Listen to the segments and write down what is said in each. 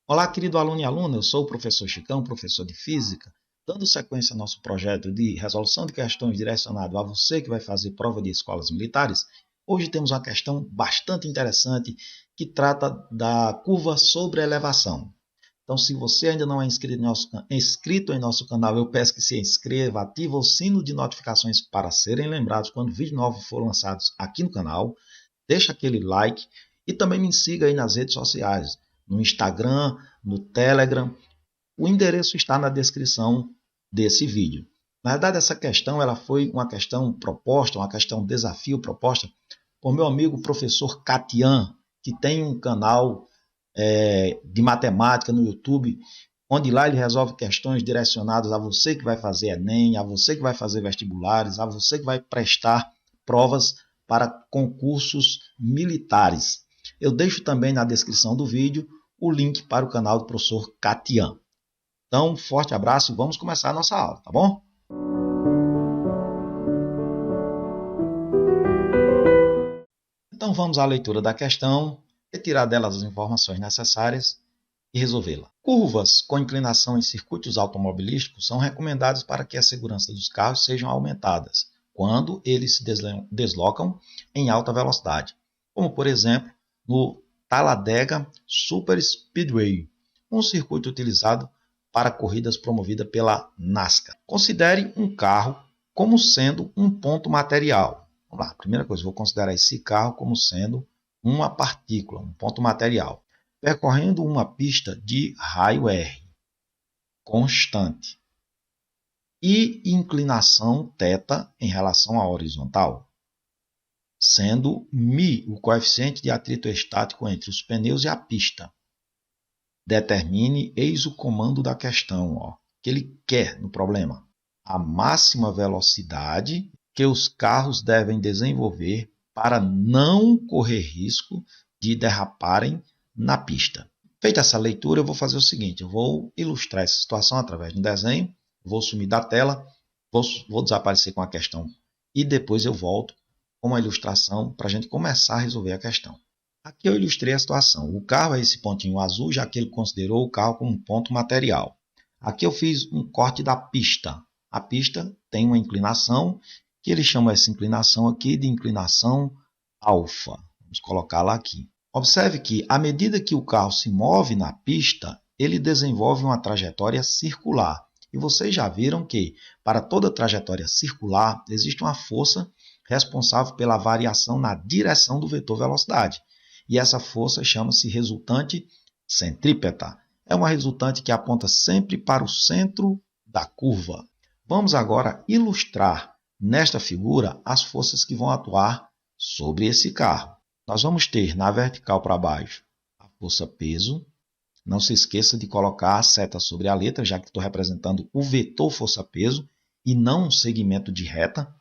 Olá, querido aluno e aluna, eu sou o professor Chicão, professor de Física, dando sequência ao nosso projeto de resolução de questões direcionado a você que vai fazer prova de escolas militares. Hoje temos uma questão bastante interessante que trata da curva sobre elevação. Então, se você ainda não é inscrito em nosso canal, eu peço que se inscreva, ative o sino de notificações para serem lembrados quando vídeos novos forem lançados aqui no canal. Deixa aquele like e também me siga aí nas redes sociais, no Instagram, no Telegram. O endereço está na descrição desse vídeo. Na verdade, essa questão ela foi uma questão proposta, uma questão desafio proposta por meu amigo professor Catian, que tem um canal de matemática no YouTube, onde lá ele resolve questões direcionadas a você que vai fazer Enem, a você que vai fazer vestibulares, a você que vai prestar provas para concursos militares. Eu deixo também na descrição do vídeo o link para o canal do professor Catian. Então, forte abraço e vamos começar a nossa aula, tá bom? Então vamos à leitura da questão, retirar dela as informações necessárias e resolvê-la. Curvas com inclinação em circuitos automobilísticos são recomendadas para que a segurança dos carros sejam aumentadas quando eles se deslocam em alta velocidade, como por exemplo no Talladega Super Speedway, um circuito utilizado para corridas promovida pela NASCAR. Considere um carro como sendo um ponto material. Vamos lá, primeira coisa, vou considerar esse carro como sendo uma partícula, um ponto material, percorrendo uma pista de raio R, constante, e inclinação θ em relação à horizontal, sendo μ o coeficiente de atrito estático entre os pneus e a pista. Determine, eis o comando da questão, que ele quer no problema. A máxima velocidade que os carros devem desenvolver para não correr risco de derraparem na pista. Feita essa leitura, eu vou fazer o seguinte, eu vou ilustrar essa situação através de um desenho, vou sumir da tela, vou desaparecer com a questão e depois eu volto com uma ilustração para a gente começar a resolver a questão. Aqui eu ilustrei a situação. O carro é esse pontinho azul, já que ele considerou o carro como um ponto material. Aqui eu fiz um corte da pista. A pista tem uma inclinação, que ele chama essa inclinação aqui de inclinação alfa. Vamos colocá-la aqui. Observe que, à medida que o carro se move na pista, ele desenvolve uma trajetória circular. E vocês já viram que, para toda trajetória circular, existe uma força responsável pela variação na direção do vetor velocidade. E essa força chama-se resultante centrípeta. É uma resultante que aponta sempre para o centro da curva. Vamos agora ilustrar nesta figura as forças que vão atuar sobre esse carro. Nós vamos ter na vertical para baixo a força peso. Não se esqueça de colocar a seta sobre a letra, já que estou representando o vetor força-peso e não um segmento de reta.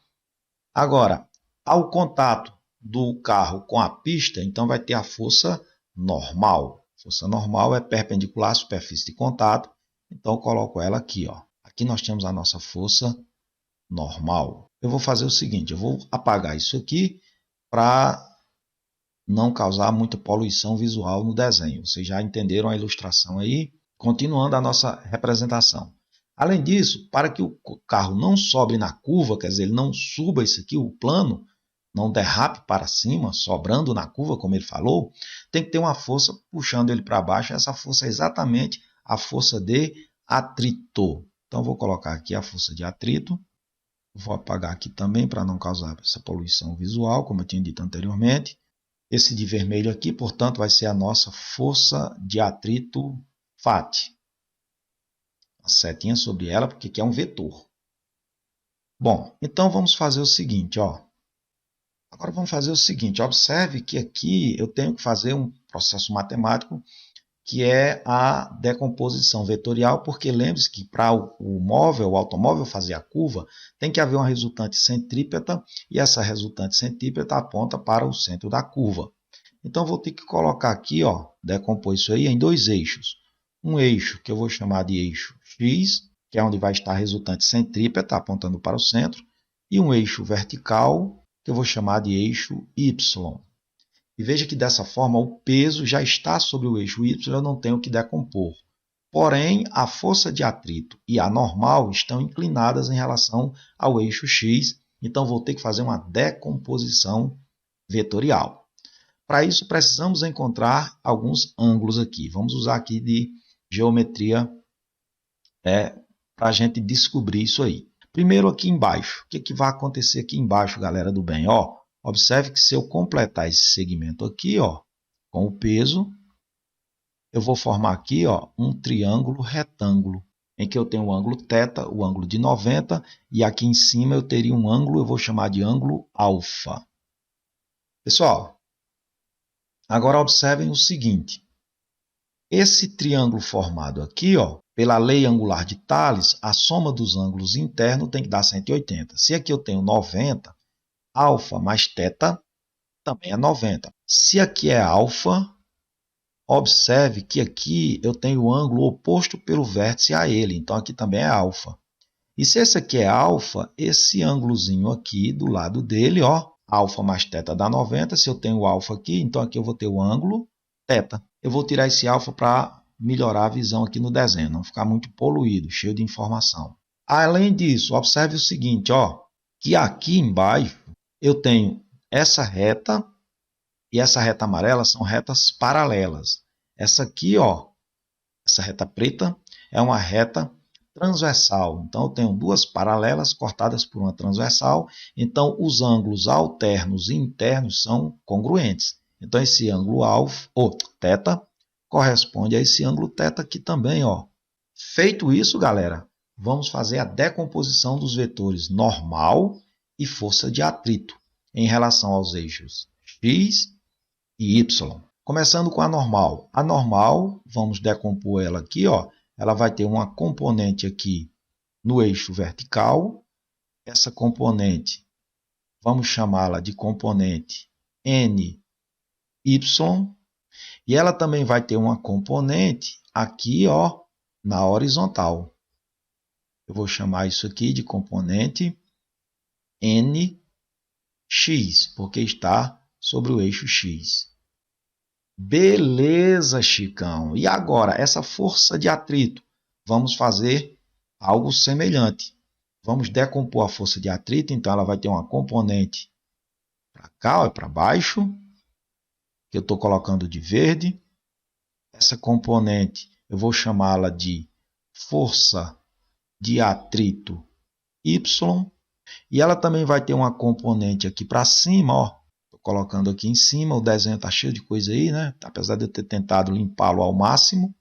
Agora, ao contato do carro com a pista, então vai ter a força normal. Força normal é perpendicular à superfície de contato, então eu coloco ela aqui. Aqui nós temos a nossa força normal. Eu vou fazer o seguinte, eu vou apagar isso aqui para não causar muita poluição visual no desenho. Vocês já entenderam a ilustração aí? Continuando a nossa representação. Além disso, para que o carro não sobre na curva, quer dizer, ele não suba isso aqui, o plano, não derrape para cima, sobrando na curva, como ele falou, tem que ter uma força puxando ele para baixo. Essa força é exatamente a força de atrito. Então, vou colocar aqui a força de atrito. Vou apagar aqui também para não causar essa poluição visual, como eu tinha dito anteriormente. Esse de vermelho aqui, portanto, vai ser a nossa força de atrito FAT. Uma setinha sobre ela, porque aqui é um vetor. Bom, então vamos fazer o seguinte, Agora vamos fazer o seguinte, observe que aqui eu tenho que fazer um processo matemático que é a decomposição vetorial, porque lembre-se que para o automóvel fazer a curva, tem que haver uma resultante centrípeta e essa resultante centrípeta aponta para o centro da curva. Então vou ter que colocar aqui, decompor isso aí em dois eixos. Um eixo que eu vou chamar de eixo X, que é onde vai estar a resultante centrípeta apontando para o centro, e um eixo vertical, que eu vou chamar de eixo Y. E veja que dessa forma o peso já está sobre o eixo Y, eu não tenho que decompor. Porém, a força de atrito e a normal estão inclinadas em relação ao eixo X, então vou ter que fazer uma decomposição vetorial. Para isso, precisamos encontrar alguns ângulos aqui. Vamos usar aqui de geometria para a gente descobrir isso aí. Primeiro aqui embaixo. O que vai acontecer aqui embaixo, galera do bem? Observe que se eu completar esse segmento aqui, com o peso, eu vou formar aqui um triângulo retângulo, em que eu tenho o ângulo θ, o ângulo de 90, e aqui em cima eu teria um ângulo, eu vou chamar de ângulo alfa. Pessoal, agora observem o seguinte. Esse triângulo formado aqui, pela lei angular de Thales, a soma dos ângulos internos tem que dar 180. Se aqui eu tenho 90, alfa mais θ também é 90. Se aqui é alfa, observe que aqui eu tenho o ângulo oposto pelo vértice a ele, então aqui também é alfa. E se esse aqui é alfa, esse ângulozinho aqui do lado dele, alfa mais θ dá 90. Se eu tenho o alfa aqui, então aqui eu vou ter o ângulo θ. Eu vou tirar esse alfa para melhorar a visão aqui no desenho, não ficar muito poluído, cheio de informação. Além disso, observe o seguinte, que aqui embaixo eu tenho essa reta e essa reta amarela são retas paralelas. Essa aqui, essa reta preta é uma reta transversal. Então, eu tenho duas paralelas cortadas por uma transversal. Então, os ângulos alternos e internos são congruentes. Então, esse ângulo alfa, ou θ, corresponde a esse ângulo θ aqui também. Feito isso, galera, vamos fazer a decomposição dos vetores normal e força de atrito em relação aos eixos x e y. Começando com a normal. A normal, vamos decompor ela aqui. Ela vai ter uma componente aqui no eixo vertical. Essa componente, vamos chamá-la de componente NY. E ela também vai ter uma componente aqui, na horizontal. Eu vou chamar isso aqui de componente NX, porque está sobre o eixo X. Beleza, Chicão. E agora, essa força de atrito? Vamos fazer algo semelhante. Vamos decompor a força de atrito, então ela vai ter uma componente para cá, para baixo, que eu estou colocando de verde. Essa componente eu vou chamá-la de força de atrito Y. E ela também vai ter uma componente aqui para cima, estou colocando aqui em cima, o desenho está cheio de coisa aí, né? Apesar de eu ter tentado limpá-lo ao máximo.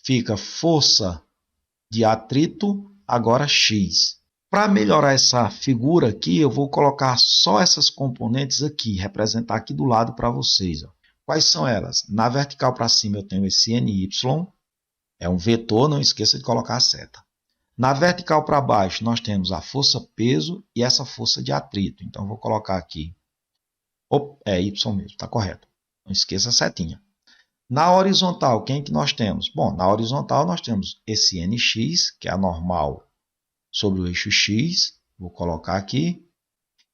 Fica força de atrito, agora X. Para melhorar essa figura aqui, eu vou colocar só essas componentes aqui, representar aqui do lado para vocês. Quais são elas? Na vertical para cima eu tenho esse NY, é um vetor, não esqueça de colocar a seta. Na vertical para baixo nós temos a força peso e essa força de atrito. Então eu vou colocar aqui, é Y mesmo, está correto. Não esqueça a setinha. Na horizontal, quem que nós temos? Bom, na horizontal nós temos esse NX, que é a normal sobre o eixo X, vou colocar aqui.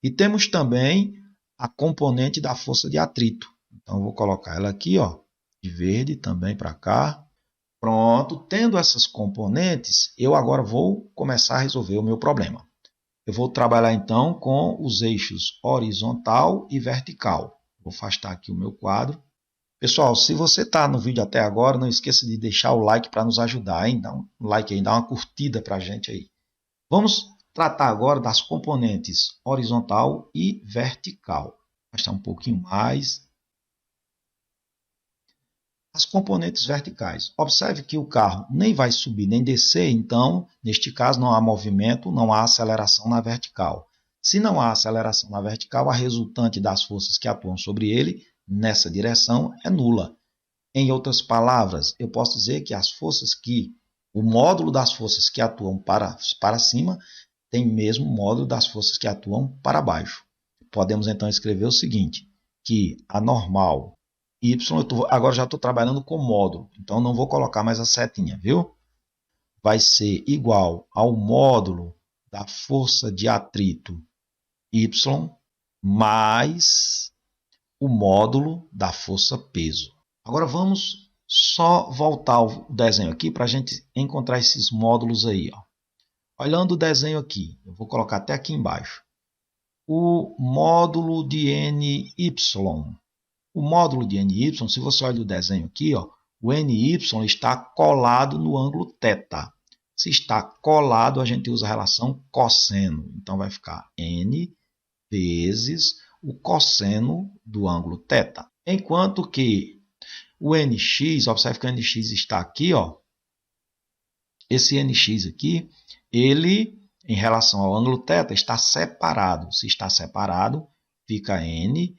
E temos também a componente da força de atrito. Então, eu vou colocar ela aqui, de verde também para cá. Pronto, tendo essas componentes, eu agora vou começar a resolver o meu problema. Eu vou trabalhar então com os eixos horizontal e vertical. Vou afastar aqui o meu quadro. Pessoal, se você está no vídeo até agora, não esqueça de deixar o like para nos ajudar, hein? Dá um like aí, dá uma curtida para a gente aí. Vamos tratar agora das componentes horizontal e vertical. Vou afastar um pouquinho mais. As componentes verticais. Observe que o carro nem vai subir nem descer, então, neste caso, não há movimento, não há aceleração na vertical. Se não há aceleração na vertical, a resultante das forças que atuam sobre ele nessa direção é nula. Em outras palavras, eu posso dizer que o módulo das forças que atuam para cima tem mesmo módulo das forças que atuam para baixo. Podemos então escrever o seguinte, que a normal Y, agora já estou trabalhando com módulo, então não vou colocar mais a setinha, viu? Vai ser igual ao módulo da força de atrito Y mais o módulo da força-peso. Agora vamos só voltar o desenho aqui para a gente encontrar esses módulos aí. Ó. Olhando o desenho aqui, eu vou colocar até aqui embaixo. O módulo de NY. O módulo de NY, se você olha o desenho aqui, ó, o NY está colado no ângulo θ. Se está colado, a gente usa a relação cosseno. Então, vai ficar N vezes o cosseno do ângulo θ. Enquanto que o NX, observe que o NX está aqui, ó. Esse NX aqui, ele, em relação ao ângulo θ, está separado. Se está separado, fica N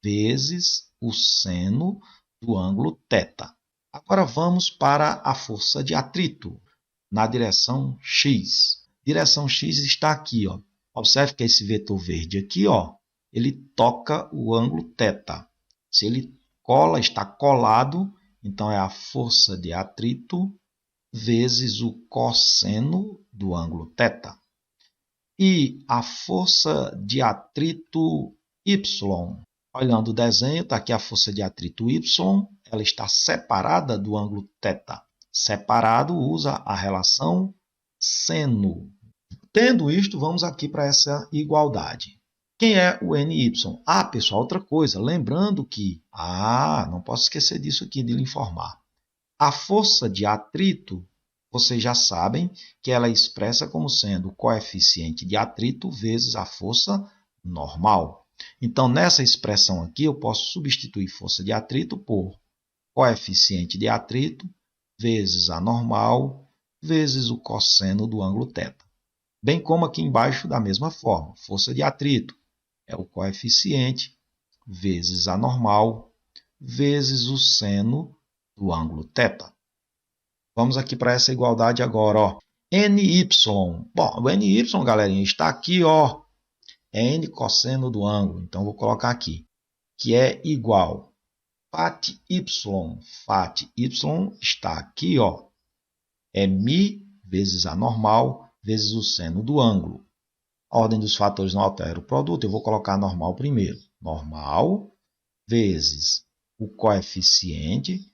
vezes o seno do ângulo θ. Agora vamos para a força de atrito na direção x. Direção x está aqui, ó. Observe que esse vetor verde aqui, ó, ele toca o ângulo θ. Se ele está colado, então é a força de atrito vezes o cosseno do ângulo θ. E a força de atrito y. Olhando o desenho, está aqui a força de atrito y, ela está separada do ângulo θ. Separado usa a relação seno. Tendo isto, vamos aqui para essa igualdade. Quem é o NY? Ah, pessoal, outra coisa, lembrando que... não posso esquecer disso aqui, de lhe informar. A força de atrito, vocês já sabem que ela é expressa como sendo o coeficiente de atrito vezes a força normal. Então, nessa expressão aqui, eu posso substituir força de atrito por coeficiente de atrito vezes a normal vezes o cosseno do ângulo θ. Bem como aqui embaixo, da mesma forma, força de atrito é o coeficiente vezes a normal vezes o seno do ângulo θ. Vamos aqui para essa igualdade agora. Ó. NY. Bom, o NY, galerinha, está aqui, ó. É N cosseno do ângulo. Então, vou colocar aqui. Que é igual. Φ y. Φ y está aqui, ó. É μ vezes a normal vezes o seno do ângulo. A ordem dos fatores não altera o produto. Eu vou colocar a normal primeiro. Normal vezes o coeficiente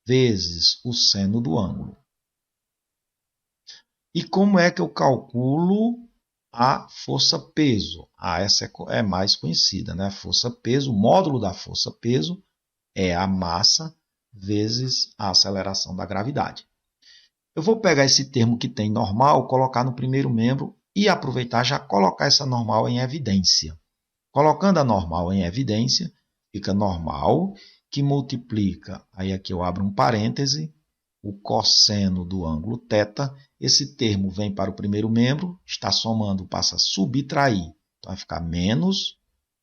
vezes o seno do ângulo. E como é que eu calculo a força-peso? Essa é mais conhecida, né? Força-peso, o módulo da força-peso é a massa vezes a aceleração da gravidade. Eu vou pegar esse termo que tem normal, colocar no primeiro membro e aproveitar já colocar essa normal em evidência. Colocando a normal em evidência, fica normal que multiplica, aí aqui eu abro um parêntese, o cosseno do ângulo θ. Esse termo vem para o primeiro membro, está somando, passa a subtrair. Então, vai ficar menos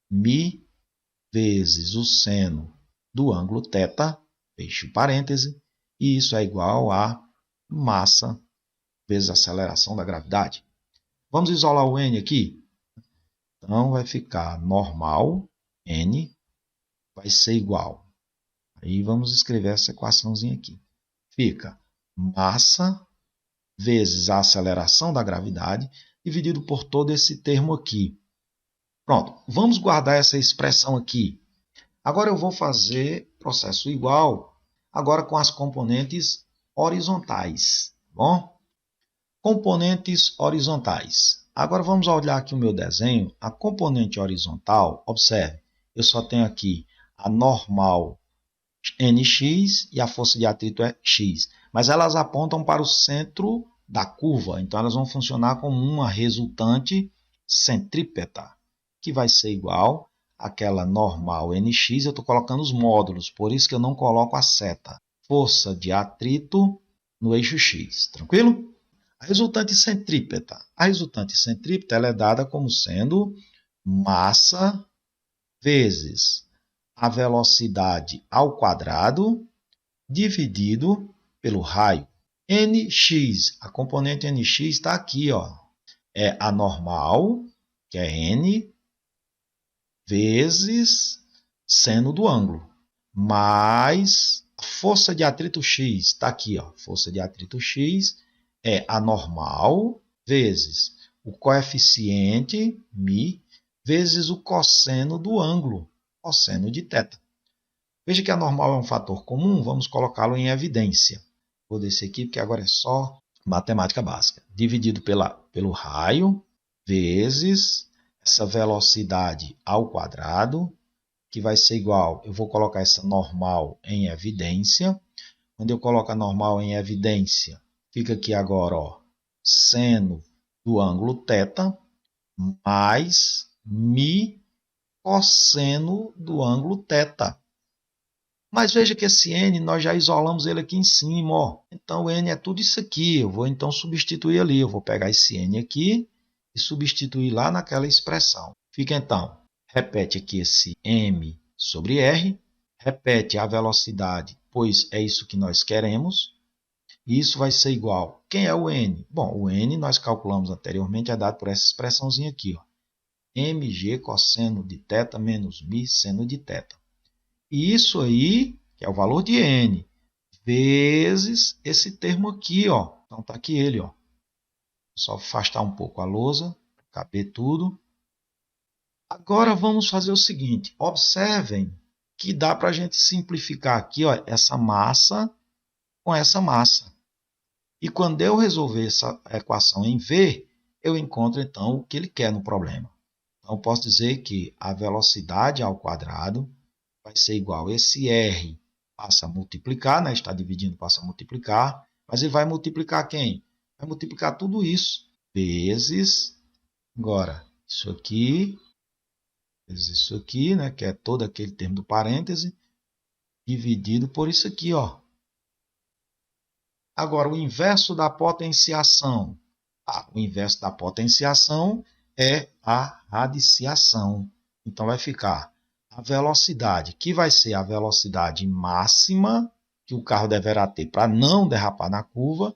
μ vezes o seno do ângulo θ, fecho o parêntese, e isso é igual a massa vezes a aceleração da gravidade. Vamos isolar o n aqui? Então, vai ficar normal, n, vai ser igual. Aí vamos escrever essa equaçãozinha aqui. Fica massa vezes a aceleração da gravidade dividido por todo esse termo aqui. Pronto, vamos guardar essa expressão aqui. Agora eu vou fazer processo igual, agora com as componentes horizontais. Bom? Componentes horizontais. Agora vamos olhar aqui o meu desenho. A componente horizontal, observe, eu só tenho aqui a normal NX e a força de atrito é X. Mas elas apontam para o centro da curva. Então, elas vão funcionar como uma resultante centrípeta, que vai ser igual àquela normal NX. Eu estou colocando os módulos, por isso que eu não coloco a seta. Força de atrito no eixo X. Tranquilo? A resultante centrípeta. A resultante centrípeta ela é dada como sendo massa vezes a velocidade ao quadrado dividido pelo raio. Nx, a componente Nx está aqui, ó. É a normal, que é N, vezes seno do ângulo, mais a força de atrito X, está aqui, ó. Força de atrito X é a normal, vezes o coeficiente, μ, vezes o cosseno do ângulo. cosseno de θ. Veja que a normal é um fator comum, vamos colocá-lo em evidência. Vou descer aqui porque agora é só matemática básica. Dividido pelo raio, vezes essa velocidade ao quadrado, que vai ser igual, eu vou colocar essa normal em evidência. Quando eu coloco a normal em evidência, fica aqui agora, ó, seno do ângulo θ mais mi cosseno do ângulo θ. Mas veja que esse n, nós já isolamos ele aqui em cima, ó. Então, o n é tudo isso aqui. Eu vou, então, substituir ali. Eu vou pegar esse n aqui e substituir lá naquela expressão. Fica, então, repete aqui esse m sobre r. Repete a velocidade, pois é isso que nós queremos. E isso vai ser igual. Quem é o n? Bom, o n nós calculamos anteriormente, é dado por essa expressãozinha aqui, ó. mg cosseno de θ menos mi seno de θ. E isso aí, que é o valor de n, vezes esse termo aqui, ó. Então, está aqui ele, ó. Só afastar um pouco a lousa, caber tudo. Agora, vamos fazer o seguinte. Observem que dá para a gente simplificar aqui, ó, essa massa com essa massa. E quando eu resolver essa equação em V, eu encontro, então, o que ele quer no problema. Então, eu posso dizer que a velocidade ao quadrado vai ser igual a esse R passa a multiplicar, né? Está dividindo, passa a multiplicar. Mas ele vai multiplicar quem? Vai multiplicar tudo isso. Vezes, agora, isso aqui, vezes isso aqui, né? Que é todo aquele termo do parêntese, dividido por isso aqui, ó. Agora, o inverso da potenciação. O inverso da potenciação é a radiciação. Então, vai ficar a velocidade, que vai ser a velocidade máxima que o carro deverá ter para não derrapar na curva,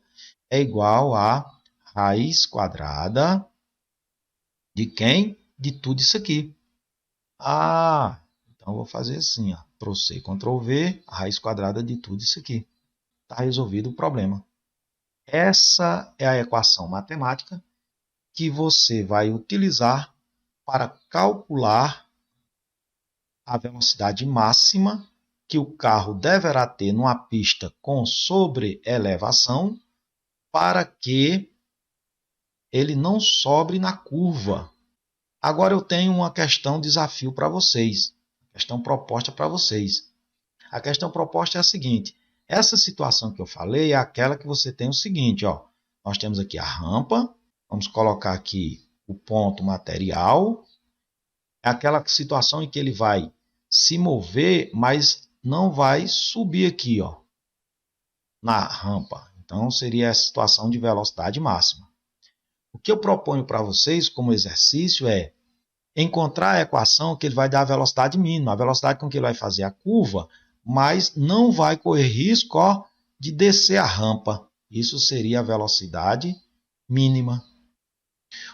é igual a raiz quadrada de quem? De tudo isso aqui. Então eu vou fazer assim, ó, Ctrl+C, Ctrl+V, a raiz quadrada de tudo isso aqui. Está resolvido o problema. Essa é a equação matemática que você vai utilizar para calcular a velocidade máxima que o carro deverá ter numa pista com sobreelevação para que ele não sobre na curva. Agora eu tenho uma questão desafio para vocês, questão proposta para vocês. A questão proposta é a seguinte: essa situação que eu falei é aquela que você tem o seguinte, ó, nós temos aqui a rampa, vamos colocar aqui o ponto material, é aquela situação em que ele vai se mover, mas não vai subir aqui, ó, na rampa. Então, seria a situação de velocidade máxima. O que eu proponho para vocês como exercício é encontrar a equação que ele vai dar a velocidade mínima, a velocidade com que ele vai fazer a curva, mas não vai correr risco, ó, de descer a rampa. Isso seria a velocidade mínima.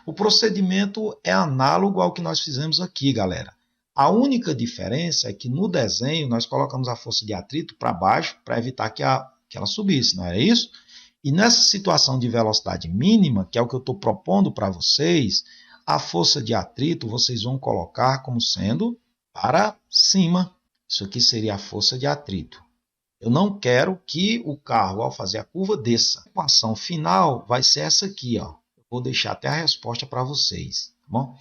O procedimento é análogo ao que nós fizemos aqui, galera. A única diferença é que no desenho nós colocamos a força de atrito para baixo para evitar que ela subisse, não era isso? E nessa situação de velocidade mínima, que é o que eu estou propondo para vocês, a força de atrito vocês vão colocar como sendo para cima. Isso aqui seria a força de atrito. Eu não quero que o carro, ao fazer a curva, desça. A equação final vai ser essa aqui, ó. Eu vou deixar até a resposta para vocês, tá bom?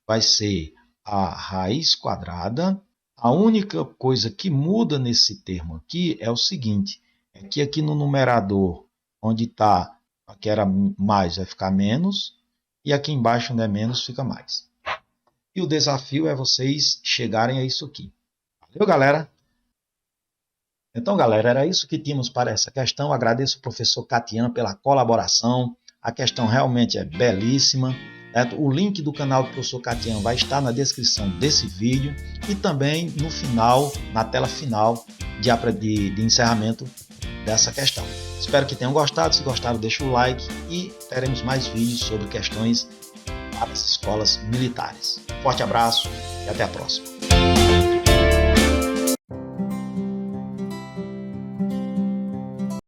Vai ser a raiz quadrada. A única coisa que muda nesse termo aqui é o seguinte, é que aqui no numerador, onde está, aqui era mais, vai ficar menos, e aqui embaixo, onde é menos, fica mais. E o desafio é vocês chegarem a isso aqui. Valeu, galera? Então, galera, era isso que tínhamos para essa questão. Agradeço ao professor Catian pela colaboração. A questão realmente é belíssima. O link do canal do professor Catian vai estar na descrição desse vídeo e também no final, na tela final de encerramento dessa questão. Espero que tenham gostado. Se gostaram, deixa o like e teremos mais vídeos sobre questões para as escolas militares. Forte abraço e até a próxima.